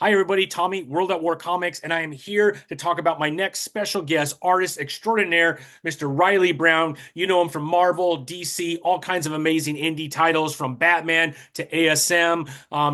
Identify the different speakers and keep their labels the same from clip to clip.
Speaker 1: Hi, everybody. Tommy, World at War Comics, and I am here to talk about my next special guest, artist extraordinaire, Mr. Reilly Brown. You know him from Marvel, DC, all kinds of amazing indie titles from Batman to ASM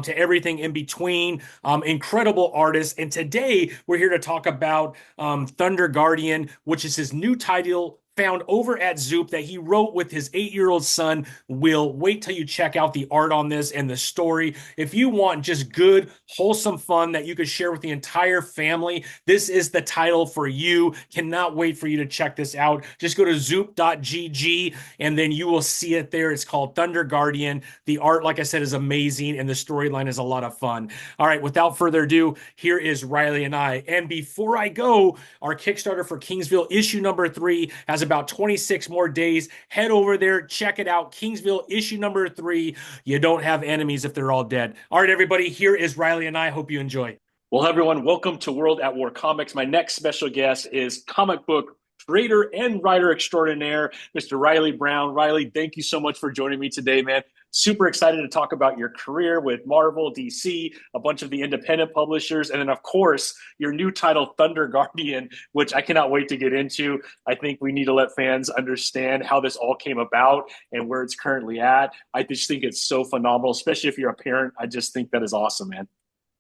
Speaker 1: to everything in between. Incredible artist. And today we're here to talk about Thundar Guardian, which is his new title found over at Zoop that he wrote with his 8-year-old son, Will. Wait till you check out the art on this and the story. If you want just good, wholesome fun that you could share with the entire family, this is the title for you. Cannot wait for you to check this out. Just go to zoop.gg and then you will see it there. It's called Thundar Guardian. The art, like I said, is amazing and the storyline is a lot of fun. All right, without further ado, here is Reilly and I. And before I go, our Kickstarter for Kingsville issue number 3 has about 26 more days. Head over there, check it out. Kingsville issue number 3. You don't have enemies if they're all dead. All right, everybody, here is Reilly and I. Hope you enjoy. Well, everyone, welcome to World at War Comics. My next special guest is comic book creator and writer extraordinaire, Mr. Reilly Brown. Reilly, thank you so much for joining me today, man. Super excited to talk about your career with Marvel, DC, a bunch of the independent publishers, and then, of course, your new title, Thundar Guardian, which I cannot wait to get into. I think we need to let fans understand how this all came about and where it's currently at. I just think it's so phenomenal, especially if you're a parent. I just think that is awesome, man.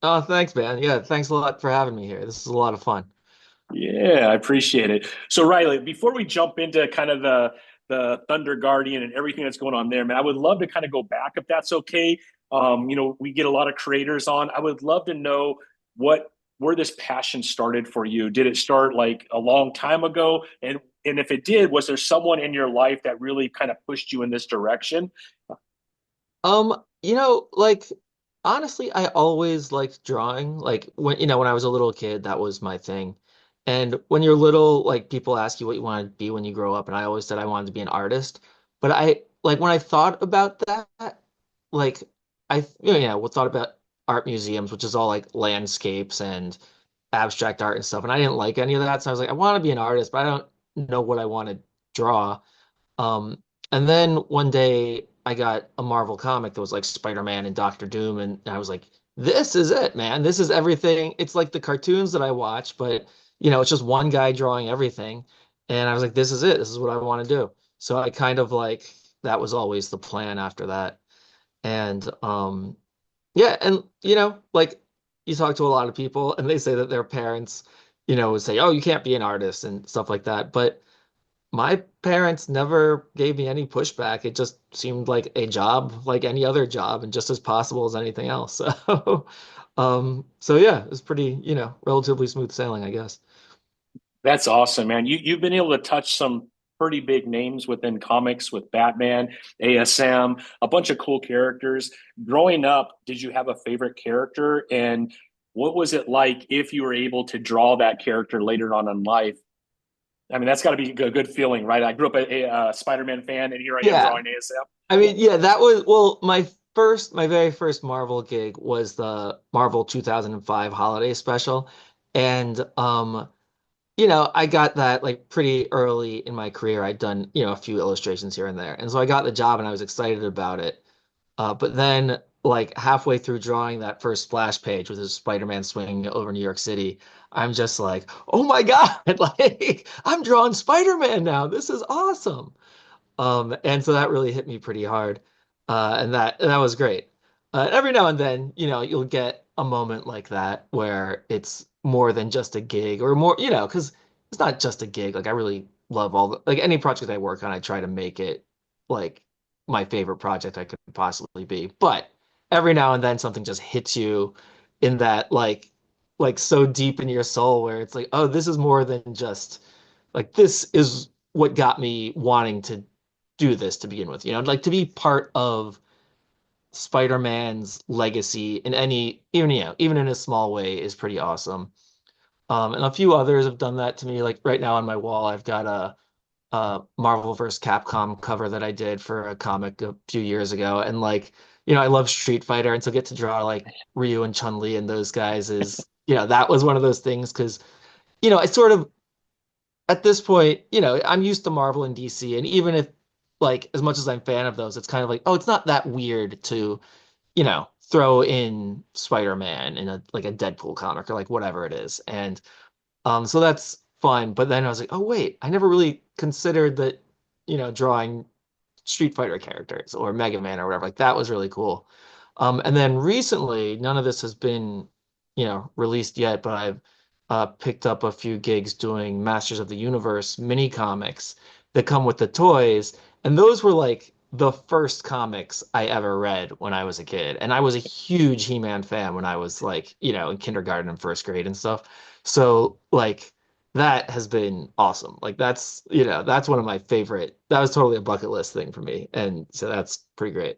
Speaker 2: Oh, thanks, man. Yeah, thanks a lot for having me here. This is a lot of fun.
Speaker 1: Yeah, I appreciate it. So, Reilly, before we jump into kind of the Thundar Guardian and everything that's going on there, man, I would love to kind of go back if that's okay. We get a lot of creators on. I would love to know what where this passion started for you. Did it start like a long time ago? And if it did, was there someone in your life that really kind of pushed you in this direction?
Speaker 2: Like honestly, I always liked drawing. Like when I was a little kid, that was my thing. And when you're little, like people ask you what you want to be when you grow up, and I always said I wanted to be an artist. But I like when I thought about that, like thought about art museums, which is all like landscapes and abstract art and stuff, and I didn't like any of that. So I was like, I want to be an artist, but I don't know what I want to draw. Um, and then one day I got a Marvel comic that was like Spider-Man and Doctor Doom, and I was like, this is it, man. This is everything. It's like the cartoons that I watch, but it's just one guy drawing everything. And I was like, this is it. This is what I want to do. So I kind of like that was always the plan after that. And yeah, and like you talk to a lot of people and they say that their parents, would say, "Oh, you can't be an artist" and stuff like that. But my parents never gave me any pushback. It just seemed like a job like any other job and just as possible as anything else. So yeah, it was pretty, relatively smooth sailing, I guess.
Speaker 1: That's awesome, man. You've been able to touch some pretty big names within comics with Batman, ASM, a bunch of cool characters. Growing up, did you have a favorite character? And what was it like if you were able to draw that character later on in life? I mean, that's got to be a good feeling, right? I grew up a Spider-Man fan, and here I am
Speaker 2: Yeah.
Speaker 1: drawing ASM.
Speaker 2: I mean, yeah, that was, well, my very first Marvel gig was the Marvel 2005 holiday special. And I got that like pretty early in my career. I'd done, a few illustrations here and there. And so I got the job and I was excited about it. But then like halfway through drawing that first splash page with his Spider-Man swinging over New York City, I'm just like, oh my God, like I'm drawing Spider-Man now. This is awesome. And so that really hit me pretty hard. And that was great. Every now and then, you'll get a moment like that where it's more than just a gig or more, because it's not just a gig. Like I really love like any project I work on, I try to make it like my favorite project I could possibly be. But every now and then something just hits you in that like so deep in your soul where it's like, oh, this is more than just like this is what got me wanting to do this to begin with. Like to be part of Spider-Man's legacy in any, even in a small way is pretty awesome. And a few others have done that to me. Like right now on my wall, I've got a Marvel vs. Capcom cover that I did for a comic a few years ago. And like, I love Street Fighter. And so get to draw like Ryu and Chun-Li and those guys is, that was one of those things because, I sort of at this point, I'm used to Marvel and DC, and even if like as much as I'm a fan of those, it's kind of like, oh, it's not that weird to, throw in Spider-Man in a like a Deadpool comic or like whatever it is. And so that's fun. But then I was like, oh wait, I never really considered that, drawing Street Fighter characters or Mega Man or whatever. Like that was really cool. And then recently, none of this has been, released yet, but I've picked up a few gigs doing Masters of the Universe mini comics that come with the toys. And those were like the first comics I ever read when I was a kid. And I was a huge He-Man fan when I was like, in kindergarten and first grade and stuff. So like that has been awesome. Like that's one of my favorite. That was totally a bucket list thing for me. And so that's pretty great.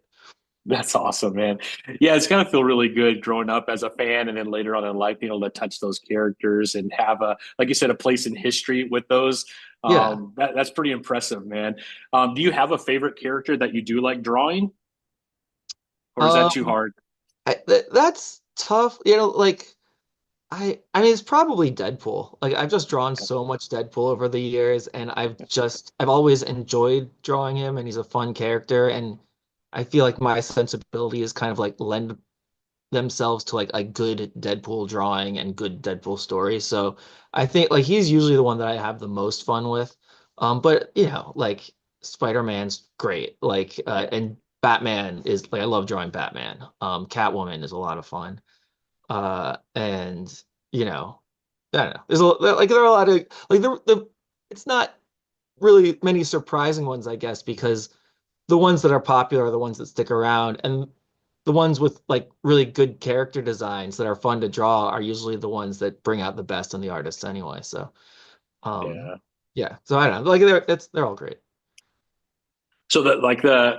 Speaker 1: That's awesome, man. Yeah, it's gonna feel really good growing up as a fan, and then later on in life, being able to touch those characters and have a, like you said, a place in history with those.
Speaker 2: Yeah.
Speaker 1: That's pretty impressive, man. Do you have a favorite character that you do like drawing, or is that too
Speaker 2: Um,
Speaker 1: hard?
Speaker 2: that's tough. Like I mean it's probably Deadpool. Like I've just drawn so much Deadpool over the years and I've always enjoyed drawing him and he's a fun character and I feel like my sensibility is kind of like lend themselves to like a good Deadpool drawing and good Deadpool story. So I think like he's usually the one that I have the most fun with. But like Spider-Man's great. Like
Speaker 1: Yeah,
Speaker 2: and Batman is like I love drawing Batman. Catwoman is a lot of fun. And I don't know. Like there are a lot of like the it's not really many surprising ones, I guess, because the ones that are popular are the ones that stick around, and the ones with like really good character designs that are fun to draw are usually the ones that bring out the best in the artists anyway. So, um,
Speaker 1: yeah.
Speaker 2: yeah. So I don't know. Like they're all great.
Speaker 1: So that like the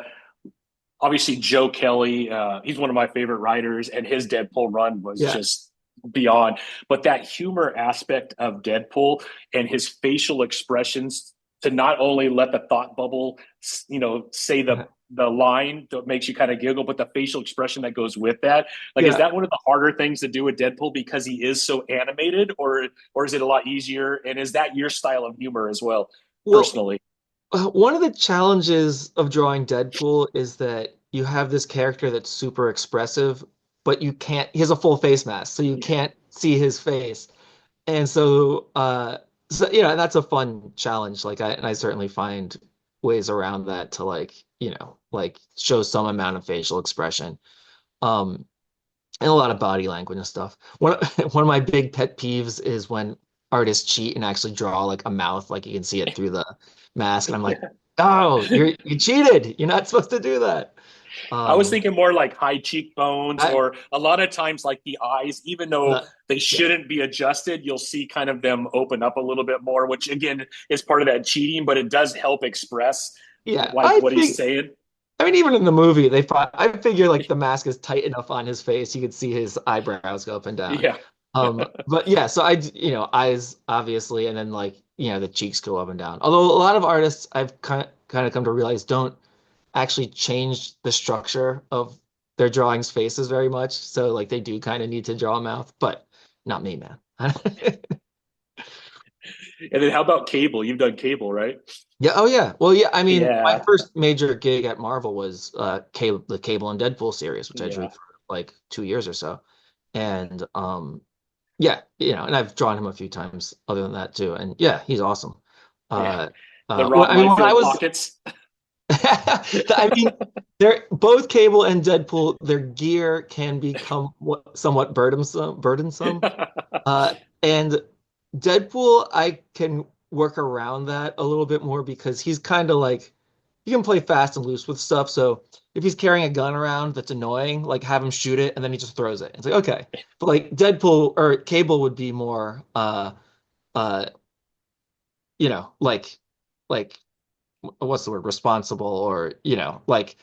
Speaker 1: obviously Joe Kelly, he's one of my favorite writers, and his Deadpool run was
Speaker 2: Yeah.
Speaker 1: just beyond. But that humor aspect of Deadpool and his facial expressions to not only let the thought bubble, say the line that makes you kind of giggle, but the facial expression that goes with that. Like, is
Speaker 2: Yeah.
Speaker 1: that one of the harder things to do with Deadpool because he is so animated, or is it a lot easier? And is that your style of humor as well,
Speaker 2: Well,
Speaker 1: personally?
Speaker 2: one of the challenges of drawing Deadpool is that you have this character that's super expressive, but you can't, he has a full face mask, so you
Speaker 1: Yeah.
Speaker 2: can't see his face. And so that's a fun challenge. Like I certainly find ways around that to like show some amount of facial expression. Um, and a lot of body language and stuff. One of my big pet peeves is when artists cheat and actually draw like a mouth, like you can see it through the mask, and I'm like, oh, you cheated. You're not supposed to do that.
Speaker 1: I was
Speaker 2: Um,
Speaker 1: thinking more like high cheekbones,
Speaker 2: I
Speaker 1: or a lot of times like the eyes, even though
Speaker 2: the
Speaker 1: they
Speaker 2: yeah
Speaker 1: shouldn't be adjusted, you'll see kind of them open up a little bit more, which again is part of that cheating, but it does help express
Speaker 2: yeah.
Speaker 1: like what he's saying.
Speaker 2: I mean, even in the movie, I figure like the mask is tight enough on his face, you could see his eyebrows go up and down.
Speaker 1: Yeah.
Speaker 2: But yeah, so eyes obviously, and then like, the cheeks go up and down. Although a lot of artists I've kind of come to realize don't actually change the structure of their drawings' faces very much. So like they do kind of need to draw a mouth, but not me, man.
Speaker 1: And then how about Cable? You've done Cable, right?
Speaker 2: Yeah, oh yeah. Well, yeah, I mean, my
Speaker 1: Yeah.
Speaker 2: first major gig at Marvel was the Cable and Deadpool series, which I drew
Speaker 1: Yeah.
Speaker 2: for like 2 years or so. And yeah, and I've drawn him a few times other than that too. And yeah, he's awesome.
Speaker 1: Yeah.
Speaker 2: Uh
Speaker 1: The
Speaker 2: well,
Speaker 1: Rob
Speaker 2: I mean, when I
Speaker 1: Liefeld
Speaker 2: was
Speaker 1: pockets.
Speaker 2: I mean, they're both Cable and Deadpool, their gear can become somewhat burdensome. Uh, and Deadpool, I can work around that a little bit more because he's kind of like he can play fast and loose with stuff. So if he's carrying a gun around that's annoying, like have him shoot it and then he just throws it. It's like okay, but like Deadpool or Cable would be more, uh, like what's the word, responsible or like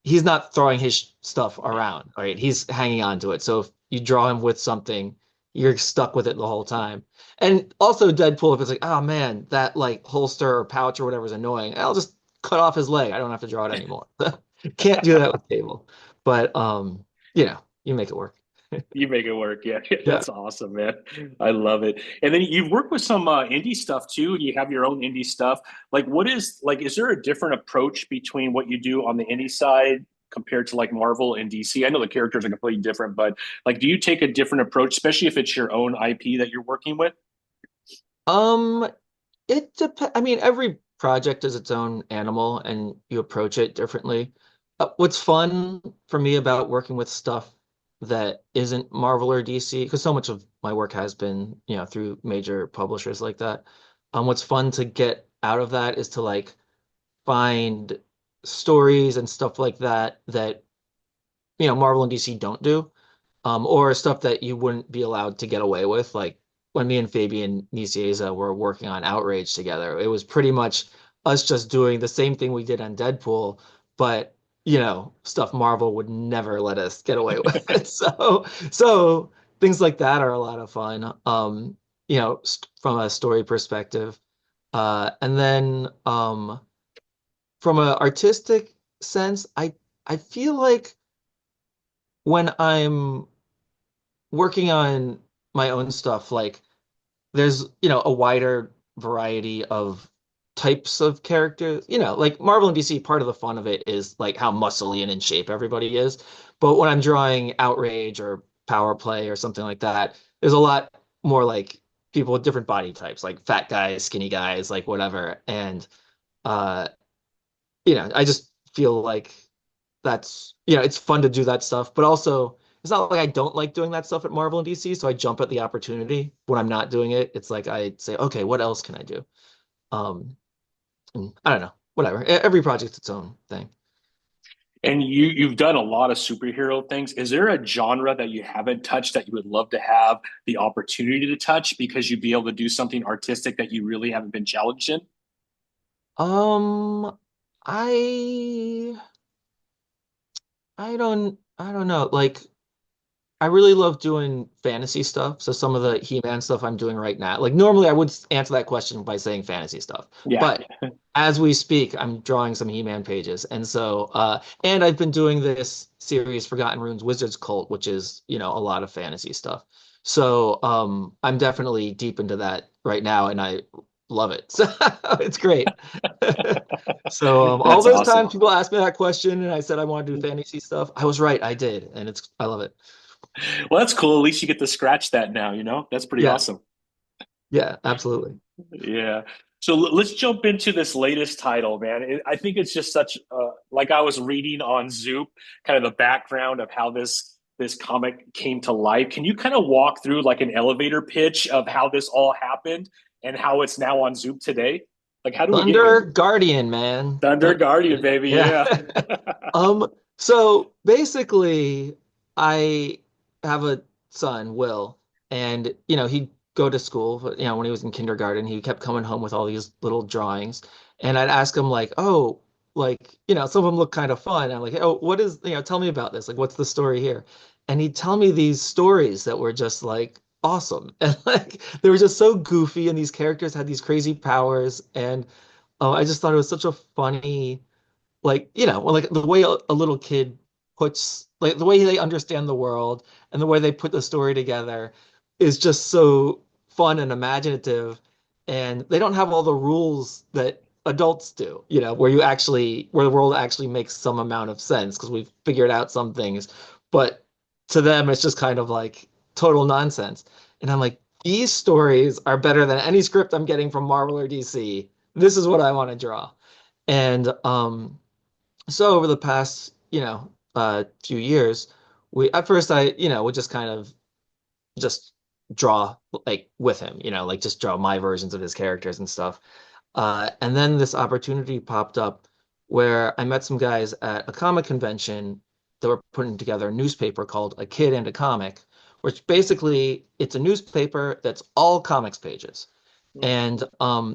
Speaker 2: he's not throwing his stuff around, right? He's hanging on to it. So if you draw him with something, you're stuck with it the whole time. And also Deadpool, if it's like, oh man, that like holster or pouch or whatever is annoying, I'll just cut off his leg. I don't have to draw it anymore. Can't do that with Cable. But you make it work.
Speaker 1: You make it work. Yeah,
Speaker 2: Yeah.
Speaker 1: that's awesome, man. I love it. And then you've worked with some indie stuff too, and you have your own indie stuff. Like, is there a different approach between what you do on the indie side compared to like Marvel and DC? I know the characters are completely different, but like, do you take a different approach, especially if it's your own IP that you're working with?
Speaker 2: Um, it depends. I mean, every project is its own animal and you approach it differently. What's fun for me about working with stuff that isn't Marvel or DC, because so much of my work has been, through major publishers like that. What's fun to get out of that is to like find stories and stuff like that that, Marvel and DC don't do, or stuff that you wouldn't be allowed to get away with. Like when me and Fabian Nicieza were working on Outrage together, it was pretty much us just doing the same thing we did on Deadpool, but stuff Marvel would never let us get away with. So things like that are a lot of fun. From a story perspective. And then from an artistic sense, I feel like when I'm working on my own stuff, like there's, a wider variety of types of characters. Like Marvel and DC, part of the fun of it is like how muscly and in shape everybody is. But when I'm drawing Outrage or Power Play or something like that, there's a lot more like people with different body types, like fat guys, skinny guys, like whatever. And uh, I just feel like that's, it's fun to do that stuff, but also it's not like I don't like doing that stuff at Marvel and DC, so I jump at the opportunity. When I'm not doing it, it's like I say, okay, what else can I do? Um, and I don't know, whatever. Every project's its own thing.
Speaker 1: And you've done a lot of superhero things. Is there a genre that you haven't touched that you would love to have the opportunity to touch because you'd be able to do something artistic that you really haven't been challenged in?
Speaker 2: Um, I I don't know. Like I really love doing fantasy stuff. So some of the He-Man stuff I'm doing right now, like normally I would answer that question by saying fantasy stuff,
Speaker 1: Yeah.
Speaker 2: but as we speak, I'm drawing some He-Man pages, and so and I've been doing this series, Forgotten Runes Wizards Cult, which is a lot of fantasy stuff. So I'm definitely deep into that right now, and I love it. So it's great. So all
Speaker 1: That's
Speaker 2: those
Speaker 1: awesome.
Speaker 2: times people asked me that question, and I said I want to do fantasy stuff, I was right, I did, and I love it.
Speaker 1: Well, that's cool. At least you get to scratch that now, you know? That's pretty
Speaker 2: Yeah.
Speaker 1: awesome.
Speaker 2: Yeah, absolutely.
Speaker 1: Yeah. So let's jump into this latest title, man. I think it's just such like I was reading on Zoop, kind of the background of how this comic came to life. Can you kind of walk through like an elevator pitch of how this all happened and how it's now on Zoop today? Like how do we get
Speaker 2: Thundar
Speaker 1: here?
Speaker 2: Guardian, man.
Speaker 1: Thunder Guardian, baby.
Speaker 2: Yeah.
Speaker 1: Yeah.
Speaker 2: So basically, I have a son, Will, and he'd go to school, but when he was in kindergarten, he kept coming home with all these little drawings. And I'd ask him like, oh, like, some of them look kind of fun. I'm like, oh, what is, tell me about this. Like, what's the story here? And he'd tell me these stories that were just like awesome. And like they were just so goofy, and these characters had these crazy powers. And I just thought it was such a funny, like, like the way a little kid puts, like the way they understand the world and the way they put the story together is just so fun and imaginative. And they don't have all the rules that adults do, where the world actually makes some amount of sense because we've figured out some things. But to them, it's just kind of like total nonsense. And I'm like, these stories are better than any script I'm getting from Marvel or DC. This is what I want to draw. And so over the past, few years, we at first I, would just kind of just draw like with him, like just draw my versions of his characters and stuff. And then this opportunity popped up where I met some guys at a comic convention that were putting together a newspaper called A Kid and a Comic, which basically it's a newspaper that's all comics pages. And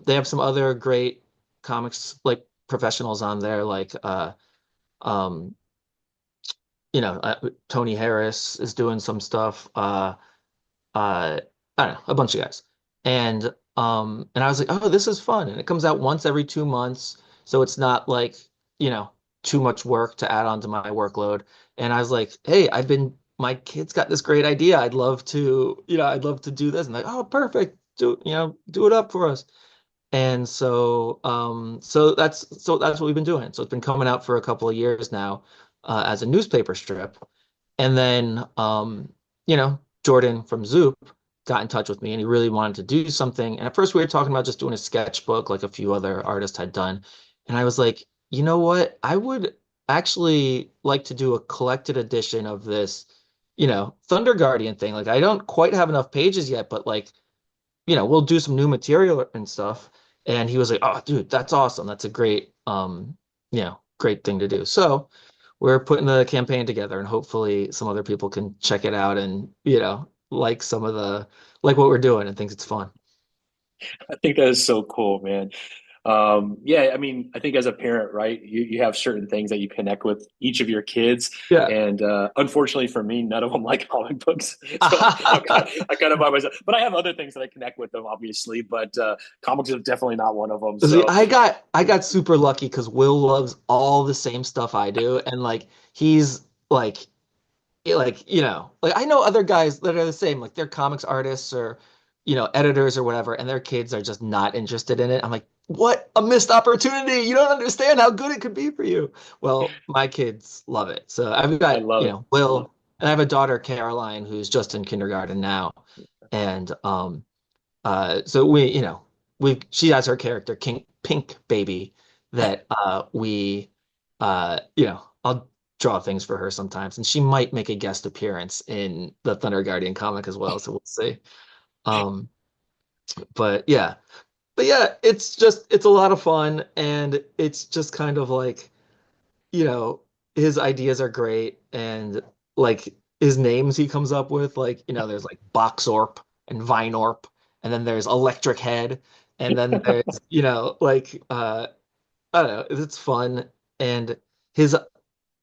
Speaker 2: they have some other great comics like professionals on there, like um, Tony Harris is doing some stuff. I don't know, a bunch of guys. And I was like, oh, this is fun. And it comes out once every 2 months, so it's not like, you know, too much work to add on to my workload. And I was like, hey, my kid's got this great idea. I'd love to do this. And like, oh, perfect. Do it up for us. And so that's what we've been doing. So it's been coming out for a couple of years now. as a newspaper strip. And then, Jordan from Zoop got in touch with me and he really wanted to do something. And at first we were talking about just doing a sketchbook like a few other artists had done. And I was like, you know what? I would actually like to do a collected edition of this, Thundar Guardian thing. Like I don't quite have enough pages yet, but like, we'll do some new material and stuff. And he was like, oh, dude, that's awesome. That's a great thing to do. So we're putting the campaign together and hopefully some other people can check it out and, like like what we're doing and thinks it's fun.
Speaker 1: I think that is so cool, man. Yeah, I mean, I think as a parent, right, you have certain things that you connect with each of your kids,
Speaker 2: Yeah.
Speaker 1: and unfortunately for me, none of them like comic books, so I kind of by myself. But I have other things that I connect with them, obviously. But comics is definitely not one of them.
Speaker 2: See,
Speaker 1: So
Speaker 2: I got super lucky because Will loves all the same stuff I do, and like he's like I know other guys that are the same, like they're comics artists or editors or whatever, and their kids are just not interested in it. I'm like, what a missed opportunity! You don't understand how good it could be for you. Well, my kids love it. So I've
Speaker 1: I
Speaker 2: got
Speaker 1: love it.
Speaker 2: Will, and I have a daughter Caroline who's just in kindergarten now, and so we she has her character King Pink Baby that I'll draw things for her sometimes, and she might make a guest appearance in the Thundar Guardian comic as well. So we'll see. Um, but yeah, it's a lot of fun, and it's just kind of like you know, his ideas are great and like his names he comes up with, like, there's like Boxorp and Vinorp, and then there's Electric Head, and then there's, I don't know, it's fun. And his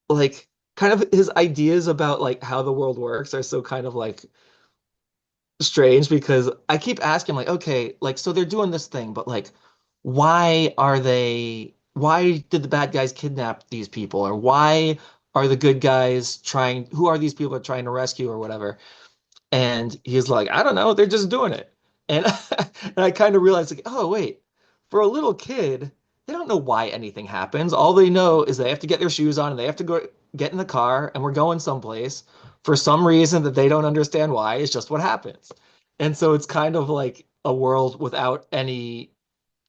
Speaker 2: like kind of his ideas about like how the world works are so kind of like strange because I keep asking like, okay, like so they're doing this thing, but like why did the bad guys kidnap these people? Or why are the good guys who are these people trying to rescue or whatever? And he's like, I don't know, they're just doing it. And and I kind of realized like, oh wait, for a little kid, they don't know why anything happens. All they know is they have to get their shoes on and they have to go get in the car and we're going someplace for some reason that they don't understand why. It's just what happens. And so it's kind of like a world without any,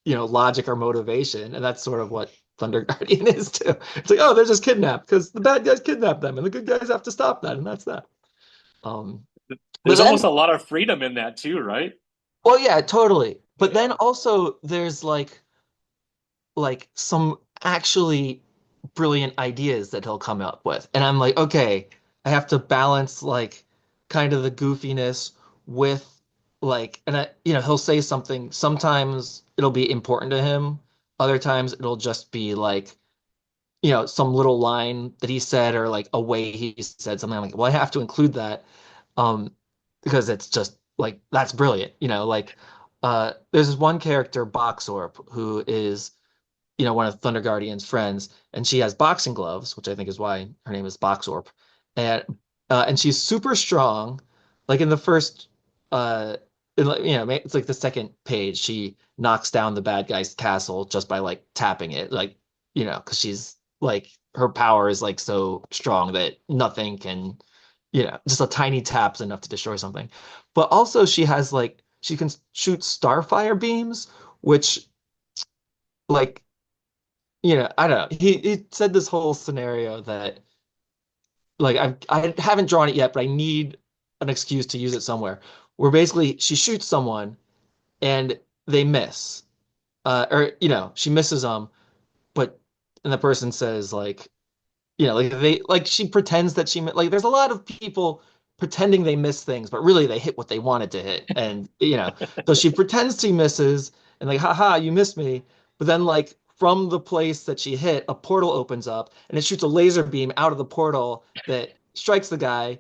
Speaker 2: logic or motivation. And that's sort of what Thunder Guardian is too. It's like, oh, they're just kidnapped because the bad guys kidnapped them and the good guys have to stop that. And that's that. Um, but
Speaker 1: there's almost
Speaker 2: then
Speaker 1: a lot of freedom in that too, right?
Speaker 2: Well, yeah, totally. But
Speaker 1: Yeah.
Speaker 2: then also there's like some actually brilliant ideas that he'll come up with. And I'm like, okay, I have to balance like kind of the goofiness with and he'll say something. Sometimes it'll be important to him. Other times it'll just be like, some little line that he said or like a way he said something. I'm like, well, I have to include that. Um, because it's just like that's brilliant. There's this one character, Boxorp, who is, one of Thunder Guardian's friends, and she has boxing gloves, which I think is why her name is Boxorp. And and she's super strong. Like in the first it's like the second page, she knocks down the bad guy's castle just by like tapping it, like, because she's like her power is like so strong that nothing can, just a tiny tap's enough to destroy something. But also she has like she can shoot starfire beams, which like, I don't know. He said this whole scenario that like I haven't drawn it yet, but I need an excuse to use it somewhere. Where basically she shoots someone and they miss. Or she misses them, but and the person says like like they like she pretends that like there's a lot of people pretending they miss things, but really they hit what they wanted to hit. And so she pretends she misses and like, haha, you missed me. But then like from the place that she hit, a portal opens up and it shoots a laser beam out of the portal that strikes the guy.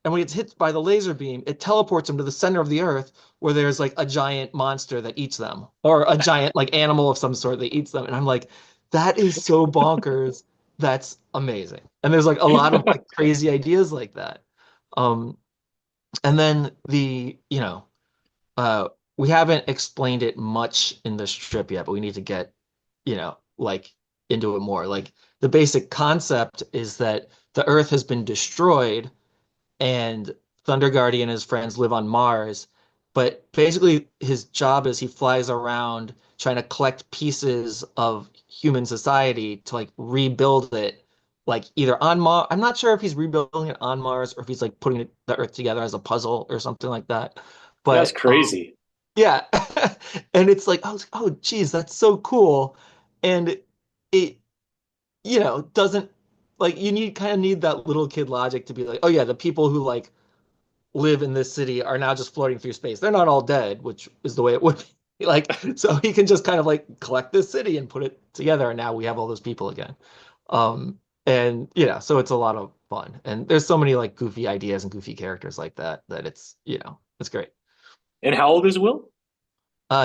Speaker 2: And when it's hit by the laser beam, it teleports him to the center of the earth where there's like a giant monster that eats them, or a giant like animal of some sort that eats them. And I'm like, that is so bonkers. That's amazing. And there's like a lot of like crazy ideas like that. Um, and then we haven't explained it much in the strip yet, but we need to get, like into it more. Like the basic concept is that the Earth has been destroyed and Thundar Guardian and his friends live on Mars. But basically, his job is he flies around trying to collect pieces of human society to like rebuild it, like either on Mars. I'm not sure if he's rebuilding it on Mars or if he's like putting the Earth together as a puzzle or something like that.
Speaker 1: That's
Speaker 2: But
Speaker 1: crazy.
Speaker 2: yeah, and it's like, oh, geez, that's so cool, and it, doesn't like you need kind of need that little kid logic to be like, oh yeah, the people who like live in this city are now just floating through space. They're not all dead, which is the way it would be. Like, so he can just kind of like collect this city and put it together, and now we have all those people again. And so it's a lot of fun. And there's so many like goofy ideas and goofy characters like that that it's great.
Speaker 1: And how old is Will?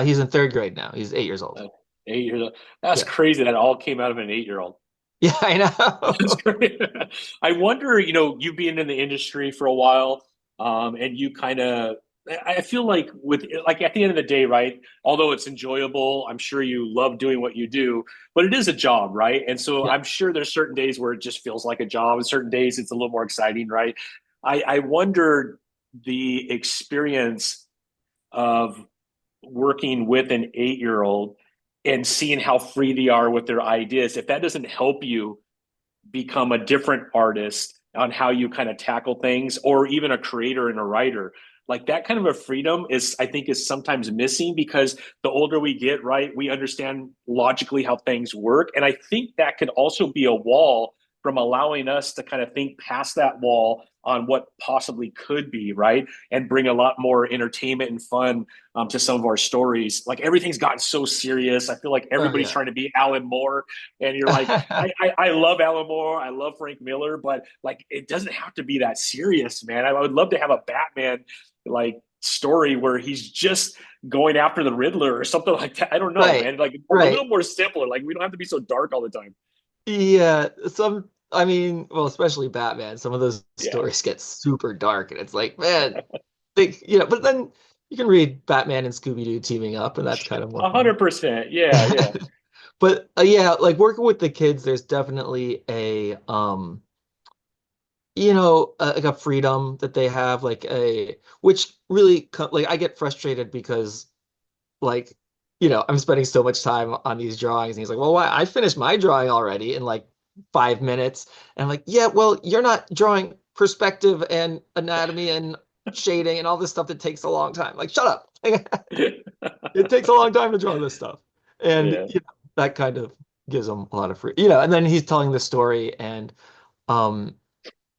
Speaker 2: He's in third grade now. He's 8 years old.
Speaker 1: Uh, 8 years old. That's
Speaker 2: Yeah.
Speaker 1: crazy that all came out of an 8-year-old.
Speaker 2: Yeah, I
Speaker 1: That's
Speaker 2: know.
Speaker 1: great. I wonder, you being in the industry for a while, and you kind of, I feel like with like at the end of the day, right? Although it's enjoyable, I'm sure you love doing what you do, but it is a job, right? And so
Speaker 2: Yeah.
Speaker 1: I'm sure there's certain days where it just feels like a job, and certain days it's a little more exciting, right? I wonder the experience of working with an 8-year-old and seeing how free they are with their ideas. If that doesn't help you become a different artist on how you kind of tackle things, or even a creator and a writer, like that kind of a freedom is, I think, is sometimes missing because the older we get, right, we understand logically how things work. And I think that could also be a wall from allowing us to kind of think past that wall on what possibly could be, right, and bring a lot more entertainment and fun to some of our stories. Like everything's gotten so serious. I feel like
Speaker 2: Oh
Speaker 1: everybody's
Speaker 2: yeah.
Speaker 1: trying to be Alan Moore, and you're like, I love Alan Moore, I love Frank Miller, but like it doesn't have to be that serious, man. I would love to have a Batman like story where he's just going after the Riddler or something like that. I don't know,
Speaker 2: Right.
Speaker 1: man. Like a
Speaker 2: Right.
Speaker 1: little more simpler. Like we don't have to be so dark all the time.
Speaker 2: Yeah, I mean, well, especially Batman, some of those
Speaker 1: Yeah,
Speaker 2: stories get super dark, and it's like, man, but then you can read Batman and Scooby-Doo teaming up, and that's kind of more fun.
Speaker 1: 100%. Yeah, yeah,
Speaker 2: But yeah, like working with the kids, there's definitely like a freedom that they have, which really, like, I get frustrated because like, I'm spending so much time on these drawings. And he's like, well, why? I finished my drawing already in like 5 minutes. And I'm like, yeah, well, you're not drawing perspective and anatomy and shading and all this stuff that takes a long time. Like, shut up. It takes a long time to draw this stuff. And,
Speaker 1: yeah.
Speaker 2: that kind of gives him a lot of free, and then he's telling the story and, um,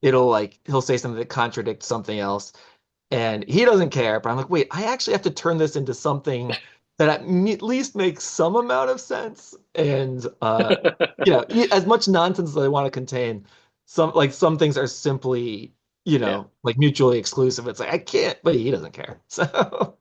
Speaker 2: he'll say something that contradicts something else and he doesn't care. But I'm like, wait, I actually have to turn this into something that at least makes some amount of sense. And as much nonsense as I want to contain, some things are simply,
Speaker 1: Yeah.
Speaker 2: like mutually exclusive. It's like I can't, but he doesn't care. So,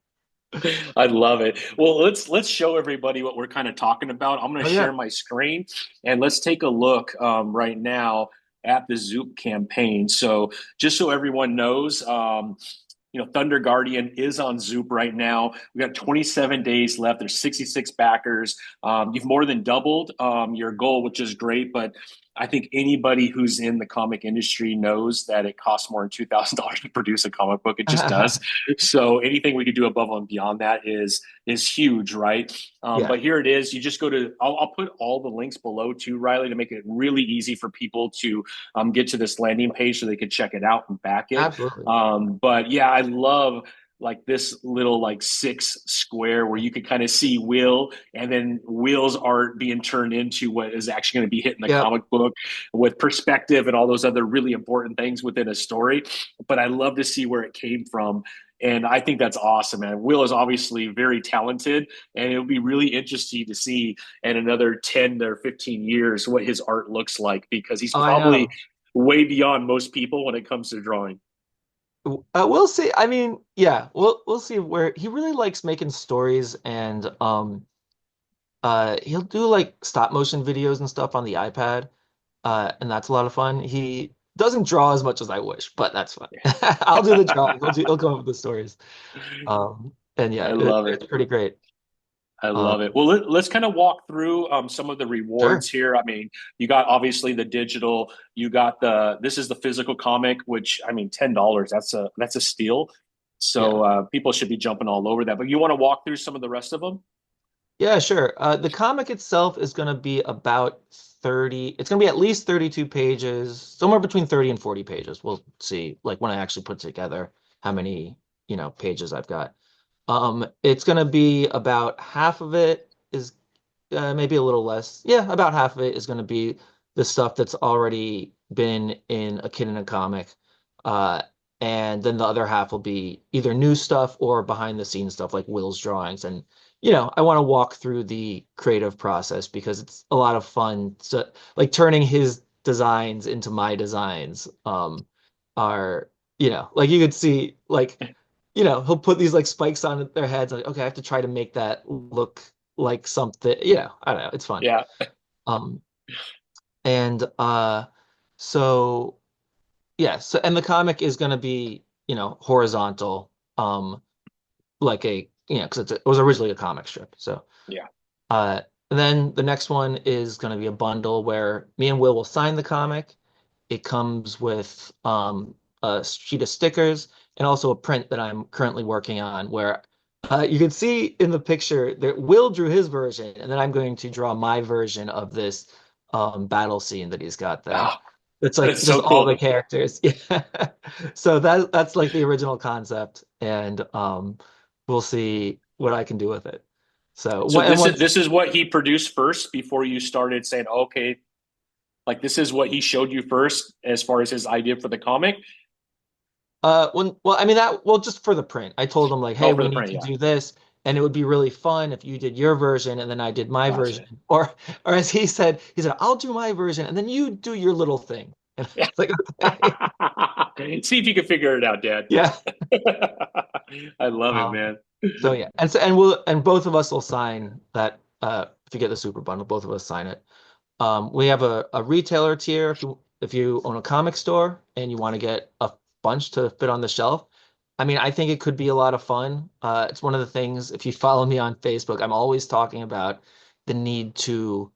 Speaker 1: I love it. Well, let's show everybody what we're kind of talking about. I'm going
Speaker 2: oh
Speaker 1: to
Speaker 2: yeah,
Speaker 1: share my screen and let's take a look right now at the Zoop campaign. So just so everyone knows, Thundar Guardian is on Zoop right now. We got 27 days left. There's 66 backers. You've more than doubled your goal, which is great. But I think anybody who's in the comic industry knows that it costs more than $2,000 to produce a comic book. It just does. So anything we could do above and beyond that is huge, right?
Speaker 2: yeah.
Speaker 1: But here it is. You just go to. I'll put all the links below too, Reilly, to make it really easy for people to get to this landing page so they could check it out and back it.
Speaker 2: Absolutely.
Speaker 1: But yeah, I love like this little like six square where you could kind of see Will and then Will's art being turned into what is actually going to be hitting the
Speaker 2: Yep.
Speaker 1: comic book with perspective and all those other really important things within a story. But I love to see where it came from. And I think that's awesome, man. Will is obviously very talented, and it'll be really interesting to see in another 10 or 15 years what his art looks like because he's
Speaker 2: Oh, I
Speaker 1: probably
Speaker 2: know.
Speaker 1: way beyond most people when it comes to drawing.
Speaker 2: We'll see. I mean, yeah, we'll see where he really likes making stories and he'll do like stop motion videos and stuff on the iPad. And that's a lot of fun. He doesn't draw as much as I wish, but that's fine. I'll do the drawing. He'll come up with the stories. And yeah,
Speaker 1: I love it.
Speaker 2: it's pretty great.
Speaker 1: I love it.
Speaker 2: Um,
Speaker 1: Well, let's kind of walk through some of the rewards
Speaker 2: sure.
Speaker 1: here. I mean, you got obviously the digital, you got this is the physical comic, which I mean, $10, that's a steal.
Speaker 2: Yeah.
Speaker 1: So people should be jumping all over that. But you want to walk through some of the rest of them?
Speaker 2: Yeah, sure. The comic itself is going to be about 30, it's going to be at least 32 pages, somewhere between 30 and 40 pages. We'll see, like when I actually put together how many, pages I've got. It's going to be about half of it is maybe a little less. Yeah, about half of it is going to be the stuff that's already been in a kid in a comic. Uh, and then the other half will be either new stuff or behind the scenes stuff like Will's drawings. And, I want to walk through the creative process because it's a lot of fun. So, like turning his designs into my designs are, like you could see, like, he'll put these like spikes on their heads. Like, okay, I have to try to make that look like something, I don't know, it's fun.
Speaker 1: Yeah.
Speaker 2: Um, and so yeah, so and the comic is gonna be, horizontal, like because it was originally a comic strip. So
Speaker 1: Yeah.
Speaker 2: uh then the next one is gonna be a bundle where me and Will sign the comic. It comes with a sheet of stickers and also a print that I'm currently working on where you can see in the picture that Will drew his version, and then I'm going to draw my version of this battle scene that he's got there.
Speaker 1: Oh,
Speaker 2: It's
Speaker 1: that
Speaker 2: like
Speaker 1: is
Speaker 2: just
Speaker 1: so
Speaker 2: all the
Speaker 1: cool.
Speaker 2: characters. Yeah. So that's like the original concept, and we'll see what I can do with it. So
Speaker 1: So
Speaker 2: and
Speaker 1: this is
Speaker 2: once
Speaker 1: this is what he produced first before you started saying, okay, like this is what he showed you first as far as his idea for the comic.
Speaker 2: well, I mean that, well, just for the print, I told him like, hey,
Speaker 1: Oh, for
Speaker 2: we
Speaker 1: the
Speaker 2: need
Speaker 1: print,
Speaker 2: to
Speaker 1: yeah.
Speaker 2: do this, and it would be really fun if you did your version and then I did my
Speaker 1: Gotcha.
Speaker 2: version, or as he said, I'll do my version and then you do your little thing. And
Speaker 1: Yeah.
Speaker 2: it's like, okay,
Speaker 1: See if you can figure it out, Dad.
Speaker 2: yeah.
Speaker 1: I love it,
Speaker 2: Um,
Speaker 1: man.
Speaker 2: so yeah, and both of us will sign that. If you get the super bundle, both of us sign it. We have a retailer tier if you own a comic store and you want to get a bunch to fit on the shelf. I mean, I think it could be a lot of fun. It's one of the things, if you follow me on Facebook, I'm always talking about the need to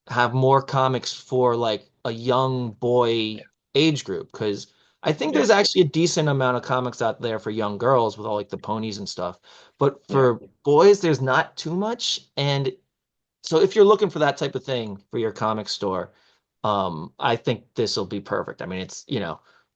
Speaker 2: have more comics for like a young
Speaker 1: Yeah.
Speaker 2: boy age group because I think
Speaker 1: Yeah.
Speaker 2: there's actually a decent amount of comics out there for young girls with all like the ponies and stuff. But
Speaker 1: Yeah.
Speaker 2: for boys, there's not too much. And so if you're looking for that type of thing for your comic store, I think this will be perfect. I mean, it's,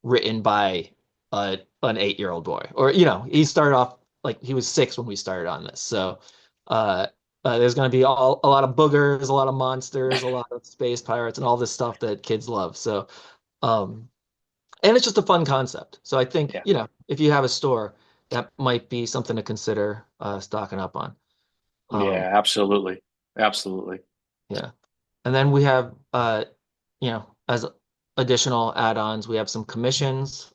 Speaker 2: written by an 8-year-old boy, or, he started off like he was 6 when we started on this. So, uh, there's going to be a lot of boogers, a lot of monsters, a lot of space pirates, and all this stuff that kids love. So, um, and it's just a fun concept. So I think,
Speaker 1: Yeah.
Speaker 2: if you have a store, that might be something to consider stocking up on. Um,
Speaker 1: Yeah. Absolutely. Absolutely.
Speaker 2: yeah. And then we have, as additional add-ons, we have some commissions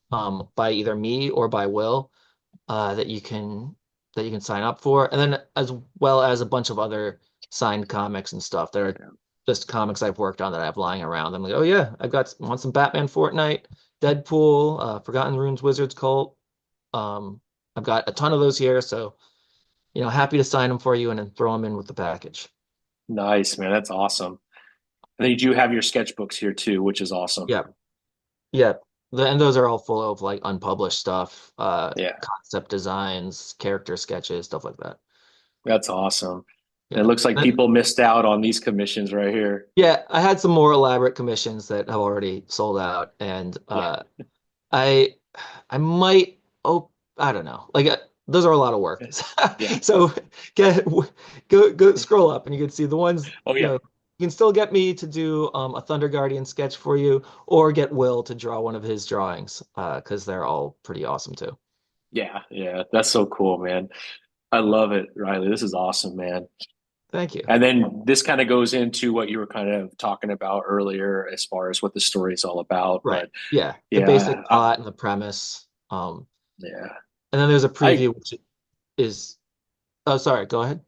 Speaker 2: by either me or by Will that you can sign up for, and then as well as a bunch of other signed comics and stuff that are
Speaker 1: Yeah.
Speaker 2: just comics I've worked on that I have lying around. I'm like, oh yeah, I've got want some Batman Fortnite, Deadpool, Forgotten Runes Wizards Cult. Um, I've got a ton of those here, so happy to sign them for you and then throw them in with the package.
Speaker 1: Nice, man. That's awesome. And then you do have your sketchbooks here too, which is awesome.
Speaker 2: Yeah. Yeah, and those are all full of like unpublished stuff,
Speaker 1: Yeah.
Speaker 2: concept designs, character sketches, stuff like that.
Speaker 1: That's awesome. And it
Speaker 2: Yeah.
Speaker 1: looks like
Speaker 2: But,
Speaker 1: people missed out on these commissions right here.
Speaker 2: yeah, I had some more elaborate commissions that have already sold out, and
Speaker 1: Yeah.
Speaker 2: I I might, oh, I don't know. Like those are a lot of work.
Speaker 1: Yeah.
Speaker 2: So get go scroll up and you can see the ones,
Speaker 1: Oh yeah.
Speaker 2: you can still get me to do a Thundar Guardian sketch for you or get Will to draw one of his drawings because they're all pretty awesome too.
Speaker 1: Yeah. Yeah. That's so cool, man. I love it, Riley. This is awesome, man.
Speaker 2: Thank you.
Speaker 1: And then this kind of goes into what you were kind of talking about earlier as far as what the story is all about.
Speaker 2: Right.
Speaker 1: But
Speaker 2: Yeah. The
Speaker 1: yeah,
Speaker 2: basic plot and the premise.
Speaker 1: yeah.
Speaker 2: And then there's a
Speaker 1: I
Speaker 2: preview which is, oh, sorry, go ahead.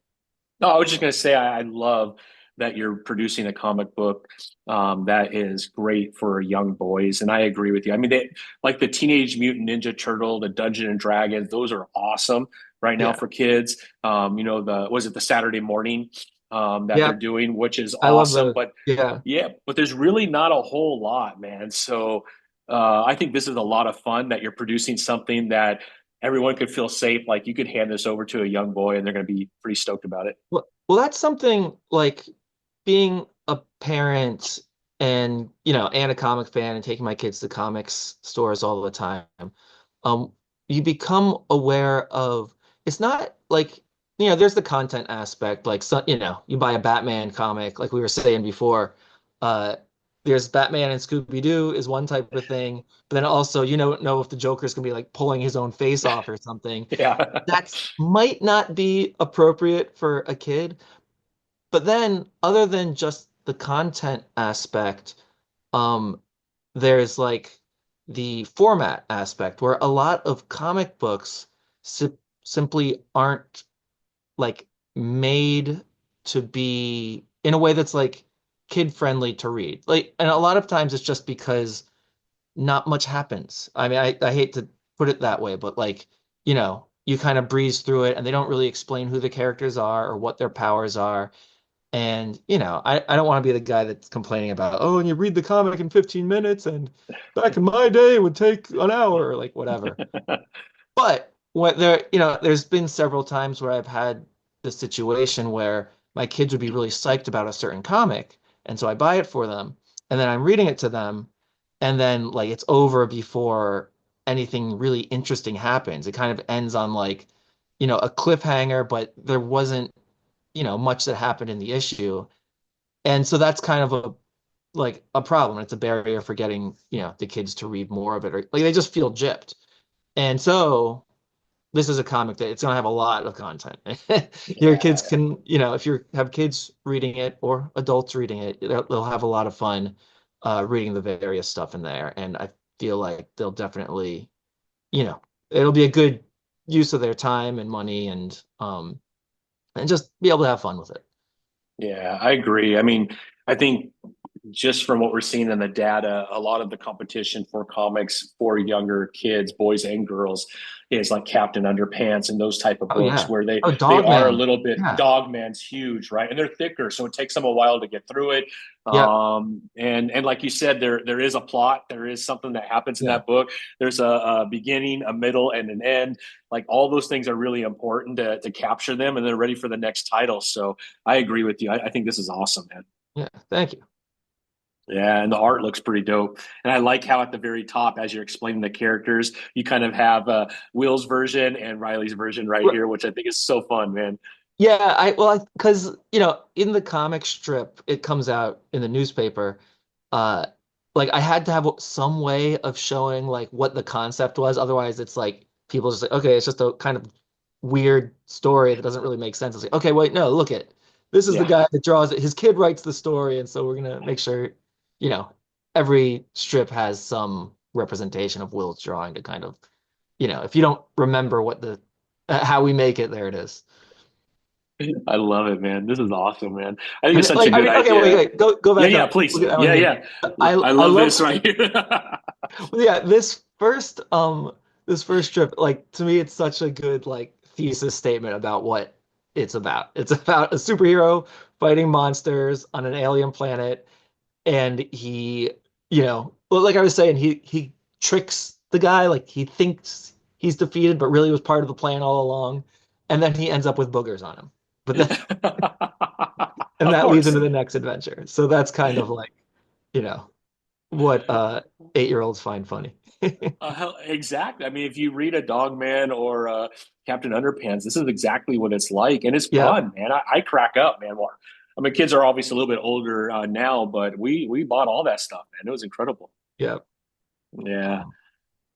Speaker 1: No, I was just gonna say I love that you're producing a comic book that is great for young boys, and I agree with you. I mean, they like the Teenage Mutant Ninja Turtle, the Dungeon and Dragons; those are awesome, right now
Speaker 2: Yeah.
Speaker 1: for kids. The was it the Saturday morning that they're
Speaker 2: Yeah.
Speaker 1: doing, which is
Speaker 2: I love
Speaker 1: awesome.
Speaker 2: those.
Speaker 1: But
Speaker 2: Yeah.
Speaker 1: yeah, but there's really not a whole lot, man. So I think this is a lot of fun that you're producing something that everyone could feel safe. Like you could hand this over to a young boy and they're going to be pretty stoked about it.
Speaker 2: Well, that's something like being a parent and, and a comic fan and taking my kids to comics stores all the time. Um, you become aware of it's not like, there's the content aspect, like, so, you buy a Batman comic, like we were saying before. Uh, there's Batman and Scooby-Doo is one type of thing, but then also you don't know if the Joker's gonna be like pulling his own face off or something.
Speaker 1: Yeah.
Speaker 2: That might not be appropriate for a kid. But then, other than just the content aspect, um, there's like the format aspect where a lot of comic books simply aren't like made to be in a way that's like kid friendly to read. Like, and a lot of times it's just because not much happens. I mean, I hate to put it that way, but like, you kind of breeze through it and they don't really explain who the characters are or what their powers are. And, I don't want to be the guy that's complaining about, oh, and you read the comic in 15 minutes and back in my day it would take an hour or like whatever. But what there's been several times where I've had the situation where my kids would be really psyched about a certain comic, and so I buy it for them, and then I'm reading it to them, and then like it's over before anything really interesting happens. It kind of ends on like, a cliffhanger, but there wasn't, much that happened in the issue. And so that's kind of a problem. It's a barrier for getting, the kids to read more of it, or like they just feel gypped. And so this is a comic that it's going to have a lot of content. Your kids
Speaker 1: Yeah.
Speaker 2: can, if you have kids reading it or adults reading it, they'll have a lot of fun reading the various stuff in there. And I feel like they'll definitely, it'll be a good use of their time and money and just be able to have fun with it.
Speaker 1: Yeah, I agree. I mean, I think just from what we're seeing in the data, a lot of the competition for comics for younger kids, boys and girls, is like Captain Underpants and those type of
Speaker 2: Oh
Speaker 1: books
Speaker 2: yeah.
Speaker 1: where they
Speaker 2: Oh,
Speaker 1: they
Speaker 2: Dog
Speaker 1: are a
Speaker 2: Man.
Speaker 1: little bit.
Speaker 2: Yeah.
Speaker 1: Dog Man's huge, right? And they're thicker, so it takes them a while to get through it.
Speaker 2: Yep.
Speaker 1: And like you said, there is a plot, there is something that happens in
Speaker 2: Yeah.
Speaker 1: that book. There's a beginning, a middle, and an end. Like all those things are really important to capture them, and they're ready for the next title. So I agree with you. I think this is awesome, man.
Speaker 2: Yeah. Thank you.
Speaker 1: Yeah, and the art looks pretty dope. And I like how at the very top, as you're explaining the characters, you kind of have Will's version and Riley's version right
Speaker 2: R-
Speaker 1: here, which I think is so fun, man.
Speaker 2: Yeah, because in the comic strip, it comes out in the newspaper. Uh, like I had to have some way of showing like what the concept was. Otherwise, it's like people just like, okay, it's just a kind of weird story that doesn't really make sense. It's like, okay, wait, no, look it. This is the
Speaker 1: Yeah.
Speaker 2: guy that draws it. His kid writes the story, and so we're gonna make sure, you know, every strip has some representation of Will's drawing to kind of, if you don't remember what the how we make it, there it is.
Speaker 1: I love it, man. This is awesome, man. I think
Speaker 2: And
Speaker 1: it's such a
Speaker 2: like, I
Speaker 1: good
Speaker 2: mean, okay, wait,
Speaker 1: idea.
Speaker 2: wait, go
Speaker 1: Yeah,
Speaker 2: back
Speaker 1: yeah,
Speaker 2: up.
Speaker 1: please.
Speaker 2: Look at that one
Speaker 1: Yeah,
Speaker 2: here.
Speaker 1: yeah.
Speaker 2: I
Speaker 1: I
Speaker 2: I
Speaker 1: love
Speaker 2: love
Speaker 1: this right here.
Speaker 2: yeah, this first strip, like to me, it's such a good like thesis statement about what it's about. It's about a superhero fighting monsters on an alien planet, and well, like I was saying, he tricks the guy, like he thinks he's defeated, but really was part of the plan all along, and then he ends up with boogers on him. But then and
Speaker 1: Of
Speaker 2: that leads
Speaker 1: course.
Speaker 2: into the next adventure. So that's kind of like, you know, what 8-year-olds find funny.
Speaker 1: Exactly. I mean, if you read a Dog Man or Captain Underpants, this is exactly what it's like, and it's
Speaker 2: Yeah,
Speaker 1: fun, man. I crack up, man. Well, I mean, kids are obviously a little bit older now, but we bought all that stuff, man. It was incredible.
Speaker 2: yeah.
Speaker 1: Yeah.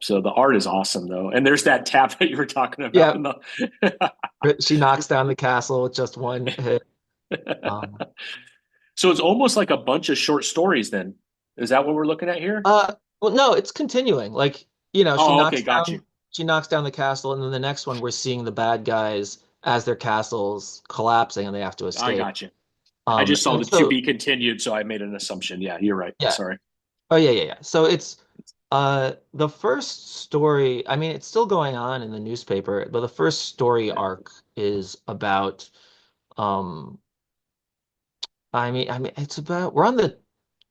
Speaker 1: So the art is awesome, though, and there's that tap that you were talking about.
Speaker 2: Yeah,
Speaker 1: In the...
Speaker 2: she knocks down the castle with just one hit. Um,
Speaker 1: So it's almost like a bunch of short stories. Then is that what we're looking at here?
Speaker 2: well, no, it's continuing. Like,
Speaker 1: Oh, okay, got you.
Speaker 2: she knocks down the castle, and then the next one we're seeing the bad guys as their castle's collapsing and they have to
Speaker 1: I
Speaker 2: escape.
Speaker 1: got you. I just saw
Speaker 2: And
Speaker 1: the to
Speaker 2: so
Speaker 1: be continued, so I made an assumption. Yeah, you're right.
Speaker 2: yeah.
Speaker 1: Sorry.
Speaker 2: Oh yeah, yeah, yeah. So The first story, I mean, it's still going on in the newspaper, but the first story arc is about, um, I mean, it's about, we're on the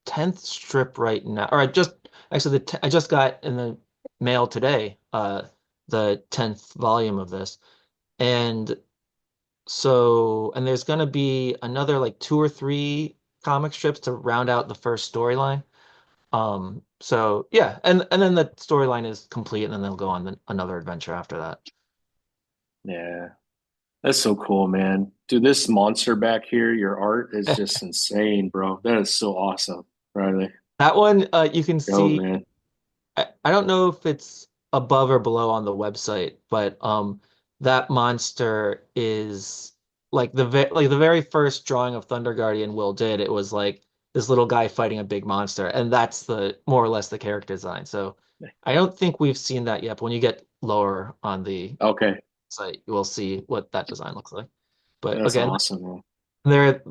Speaker 2: 10th strip right now, or actually, I just got in the mail today, the 10th volume of this. And and there's going to be another like two or three comic strips to round out the first storyline. So yeah, and then the storyline is complete, and then they'll go on another adventure after that.
Speaker 1: Yeah. That's so cool, man. Dude, this monster back here, your art is just insane, bro. That is so awesome, Riley.
Speaker 2: That one, you can
Speaker 1: Go,
Speaker 2: see.
Speaker 1: man.
Speaker 2: I don't know if it's above or below on the website, but that monster is like like the very first drawing of Thundar Guardian Will did. It was like this little guy fighting a big monster, and that's the more or less the character design. So I don't think we've seen that yet. But when you get lower on the
Speaker 1: Okay.
Speaker 2: site, you will see what that design looks like. But
Speaker 1: That's
Speaker 2: again,
Speaker 1: awesome, man.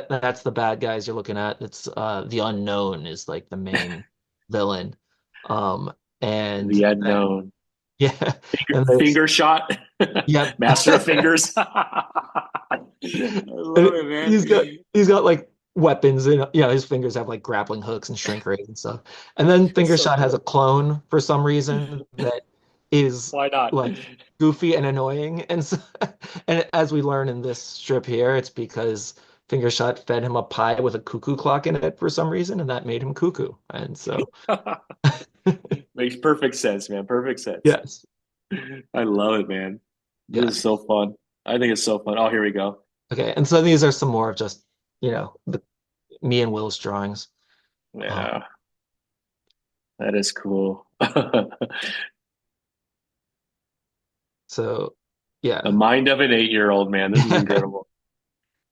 Speaker 2: that's the bad guys you're looking at. It's the unknown is like the main villain. Um and
Speaker 1: The unknown.
Speaker 2: yeah, and there's
Speaker 1: Finger shot.
Speaker 2: yep.
Speaker 1: Master of fingers. I love
Speaker 2: And
Speaker 1: it, man.
Speaker 2: he's got like weapons and his fingers have like grappling hooks and shrink rays and stuff. And then
Speaker 1: It's
Speaker 2: Finger
Speaker 1: so
Speaker 2: Shot has a
Speaker 1: cool.
Speaker 2: clone for some reason that is
Speaker 1: Why not?
Speaker 2: like goofy and annoying. And so, and as we learn in this strip here, it's because Finger Shot fed him a pie with a cuckoo clock in it for some reason, and that made him cuckoo. And so
Speaker 1: Makes perfect sense, man. Perfect sense.
Speaker 2: yes.
Speaker 1: I love it, man. This is
Speaker 2: Yes.
Speaker 1: so fun. I think it's so fun. Oh, here we go.
Speaker 2: Okay. And so these are some more of just, me and Will's drawings. Um,
Speaker 1: Yeah, that is cool.
Speaker 2: so
Speaker 1: The
Speaker 2: yeah.
Speaker 1: mind of an 8-year-old, man. This is incredible.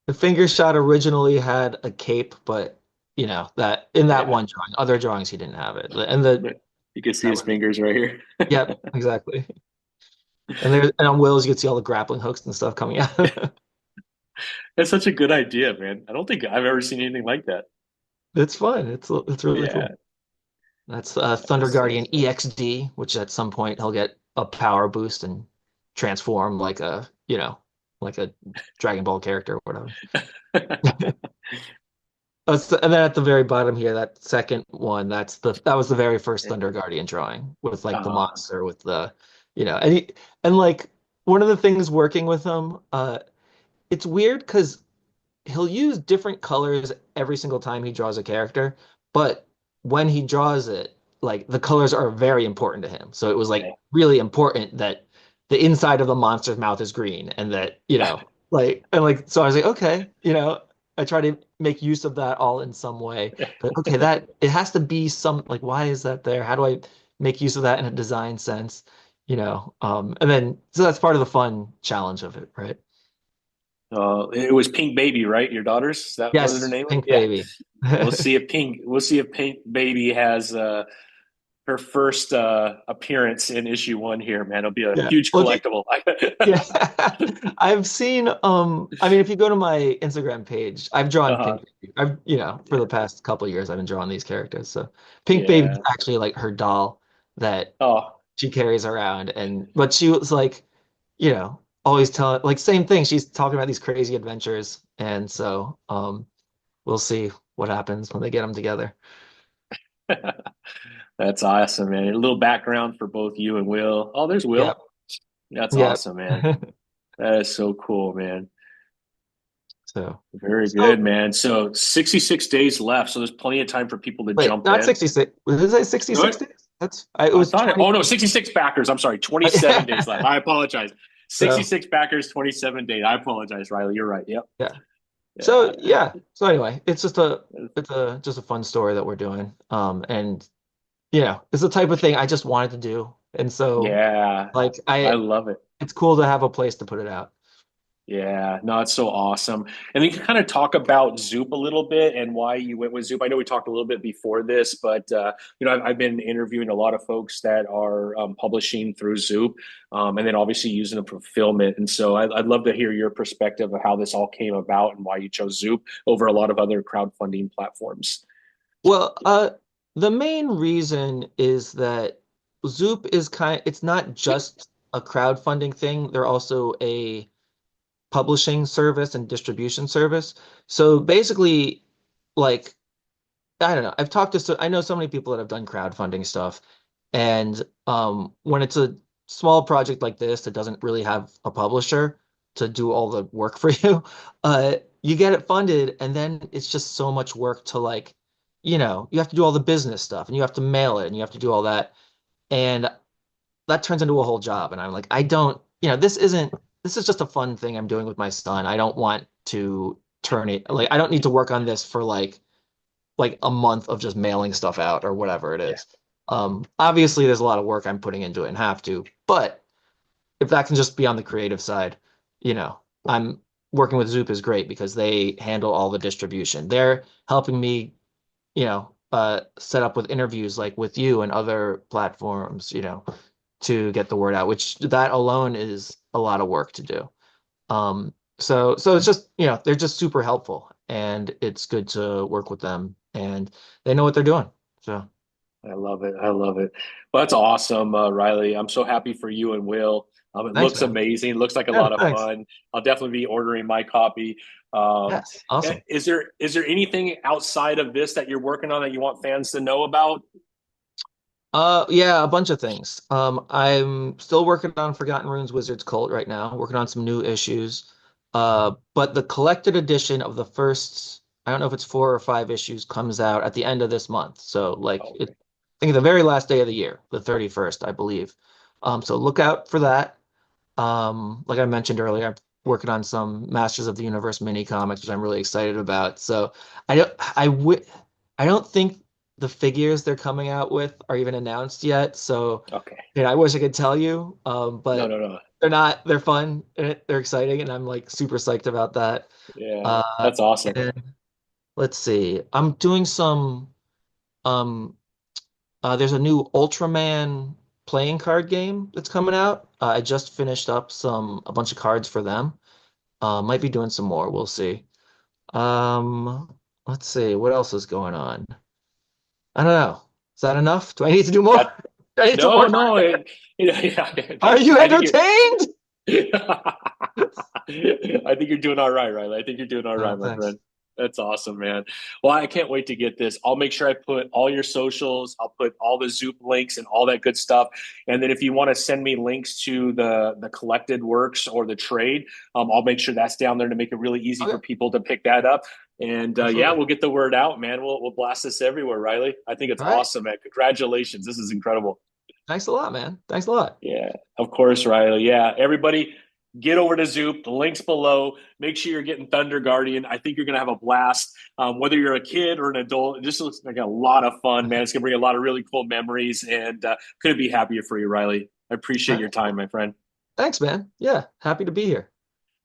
Speaker 2: The finger shot originally had a cape, but that in that
Speaker 1: Yeah.
Speaker 2: one drawing, other drawings he didn't have it. And the
Speaker 1: But you can see
Speaker 2: that
Speaker 1: his
Speaker 2: was
Speaker 1: fingers right here.
Speaker 2: yep, exactly. And on Will's you could see all the grappling hooks and stuff coming out.
Speaker 1: That's such a good idea, man. I don't think I've ever seen anything like that.
Speaker 2: It's fun. It's really cool.
Speaker 1: Yeah.
Speaker 2: That's
Speaker 1: That
Speaker 2: Thunder
Speaker 1: is so
Speaker 2: Guardian
Speaker 1: sick.
Speaker 2: EXD, which at some point he'll get a power boost and transform like a Dragon Ball character or whatever. And then at the very bottom here, that second one, that was the very first Thunder Guardian drawing with like the
Speaker 1: Uh,
Speaker 2: monster with and like one of the things working with him, it's weird because he'll use different colors every single time he draws a character, but when he draws it, like the colors are very important to him. So it was like
Speaker 1: yeah.
Speaker 2: really important that the inside of the monster's mouth is green and that, so I was like, okay, I try to make use of that all in some way. But okay, that it has to be some like why is that there? How do I make use of that in a design sense? And then so that's part of the fun challenge of it, right?
Speaker 1: It was Pink Baby, right? Your daughter's? Is that what her
Speaker 2: Yes,
Speaker 1: name was?
Speaker 2: Pink
Speaker 1: Yeah.
Speaker 2: Baby.
Speaker 1: We'll see if Pink Baby has her first appearance in issue one here, man. It'll be a
Speaker 2: Yeah.
Speaker 1: huge
Speaker 2: Well,
Speaker 1: collectible.
Speaker 2: yeah. I've seen I mean if you go to my Instagram page, I've drawn
Speaker 1: Uh-huh.
Speaker 2: Pink Baby. For the past couple of years I've been drawing these characters. So Pink Baby is
Speaker 1: Yeah.
Speaker 2: actually like her doll that
Speaker 1: Oh,
Speaker 2: she carries around but she was like, always telling like same thing. She's talking about these crazy adventures. And so we'll see what happens when they get them together.
Speaker 1: that's awesome, man. A little background for both you and Will. Oh, there's
Speaker 2: Yeah.
Speaker 1: Will. That's
Speaker 2: Yeah.
Speaker 1: awesome, man. That is so cool, man.
Speaker 2: So
Speaker 1: Very
Speaker 2: so
Speaker 1: good, man. So 66 days left. So there's plenty of time for people to
Speaker 2: wait,
Speaker 1: jump
Speaker 2: not
Speaker 1: in.
Speaker 2: 66. Was it 66
Speaker 1: What?
Speaker 2: days? It
Speaker 1: I
Speaker 2: was
Speaker 1: thought it,
Speaker 2: 20.
Speaker 1: oh no, 66 backers. I'm sorry, 27 days left. I apologize.
Speaker 2: So
Speaker 1: 66 backers, 27 days. I apologize, Riley. You're right. Yep.
Speaker 2: yeah.
Speaker 1: Yeah.
Speaker 2: So yeah. So anyway, it's a just a fun story that we're doing. And it's the type of thing I just wanted to do. And so
Speaker 1: Yeah.
Speaker 2: like
Speaker 1: I
Speaker 2: I
Speaker 1: love it.
Speaker 2: it's cool to have a place to put it out.
Speaker 1: Yeah, no, it's so awesome. And then you can kind of talk about Zoop a little bit and why you went with Zoop. I know we talked a little bit before this, but I've been interviewing a lot of folks that are publishing through Zoop, and then obviously using the fulfillment. And so I'd love to hear your perspective of how this all came about and why you chose Zoop over a lot of other crowdfunding platforms.
Speaker 2: Well, The main reason is that Zoop is it's not just a crowdfunding thing. They're also a publishing service and distribution service. So basically, like, I don't know. I know so many people that have done crowdfunding stuff. And when it's a small project like this that doesn't really have a publisher to do all the work for you, you get it funded, and then it's just so much work to like, you have to do all the business stuff and you have to mail it and you have to do all that. And that turns into a whole job. And I'm like, I don't, this is just a fun thing I'm doing with my son. I don't want to turn it like I don't need to work on this for like a month of just mailing stuff out or whatever it
Speaker 1: Yeah.
Speaker 2: is. Obviously, there's a lot of work I'm putting into it and have to, but if that can just be on the creative side, I'm working with Zoop is great because they handle all the distribution. They're helping me, set up with interviews like with you and other platforms, to get the word out, which that alone is a lot of work to do. So it's just, they're just super helpful and it's good to work with them and they know what they're doing. So
Speaker 1: I love it. I love it. Well, that's awesome, Riley. I'm so happy for you and Will. It
Speaker 2: thanks,
Speaker 1: looks
Speaker 2: man.
Speaker 1: amazing. Looks like a
Speaker 2: Yeah,
Speaker 1: lot of
Speaker 2: thanks.
Speaker 1: fun. I'll definitely be ordering my copy. Um,
Speaker 2: Yes, awesome.
Speaker 1: is there anything outside of this that you're working on that you want fans to know about?
Speaker 2: Yeah, a bunch of things. I'm still working on Forgotten Runes Wizards Cult right now, working on some new issues. But the collected edition of the first, I don't know if it's 4 or 5 issues, comes out at the end of this month. So like
Speaker 1: Okay.
Speaker 2: I think the very last day of the year, the 31st, I believe. So look out for that. Like I mentioned earlier, I'm working on some Masters of the Universe mini comics, which I'm really excited about. So I don't, I don't think the figures they're coming out with are even announced yet. So,
Speaker 1: Okay.
Speaker 2: I wish I could tell you,
Speaker 1: No,
Speaker 2: but
Speaker 1: no, no.
Speaker 2: they're not. They're fun and they're exciting, and I'm like super psyched about that.
Speaker 1: Yeah,
Speaker 2: Uh,
Speaker 1: that's awesome.
Speaker 2: and let's see, I'm doing some. Um, there's a new Ultraman playing card game that's coming out. I just finished up a bunch of cards for them. Might be doing some more. We'll see. Let's see what else is going on. I don't know. Is that enough? Do I need to do more?
Speaker 1: That
Speaker 2: Do I need some
Speaker 1: no,
Speaker 2: more?
Speaker 1: no. Yeah,
Speaker 2: Are you
Speaker 1: I think you're.
Speaker 2: entertained?
Speaker 1: I think you're doing all right, Riley. I think you're doing all right, my
Speaker 2: Thanks.
Speaker 1: friend. That's awesome, man. Well, I can't wait to get this. I'll make sure I put all your socials. I'll put all the Zoop links and all that good stuff. And then if you want to send me links to the collected works or the trade, I'll make sure that's down there to make it really easy for
Speaker 2: Okay,
Speaker 1: people to pick that up. And yeah,
Speaker 2: absolutely.
Speaker 1: we'll get the word out, man. We'll blast this everywhere, Riley. I think it's
Speaker 2: All right.
Speaker 1: awesome, man. Congratulations. This is incredible.
Speaker 2: Thanks a lot, man. Thanks a lot.
Speaker 1: Yeah, of course, Riley. Yeah, everybody get over to Zoop. The link's below. Make sure you're getting Thundar Guardian. I think you're going to have a blast. Whether you're a kid or an adult, it just looks like a lot of fun, man. It's going to bring a lot of really cool memories, and couldn't be happier for you, Riley. I
Speaker 2: All
Speaker 1: appreciate your
Speaker 2: right.
Speaker 1: time, my friend.
Speaker 2: Thanks, man. Yeah, happy to be here.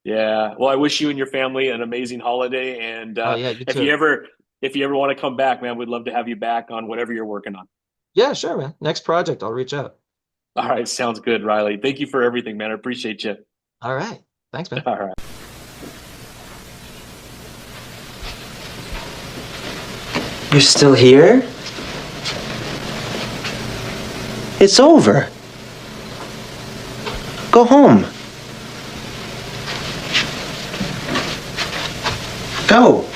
Speaker 1: Yeah. Well, I wish you and your family an amazing holiday. And
Speaker 2: Oh yeah, you
Speaker 1: if you
Speaker 2: too.
Speaker 1: ever if you ever want to come back, man, we'd love to have you back on whatever you're working on.
Speaker 2: Yeah, sure, man. Next project, I'll reach out.
Speaker 1: All right, sounds good, Riley. Thank you for everything, man. I appreciate you.
Speaker 2: All right. Thanks, man.
Speaker 1: All right.
Speaker 3: You're still here? It's over. Go home. Go.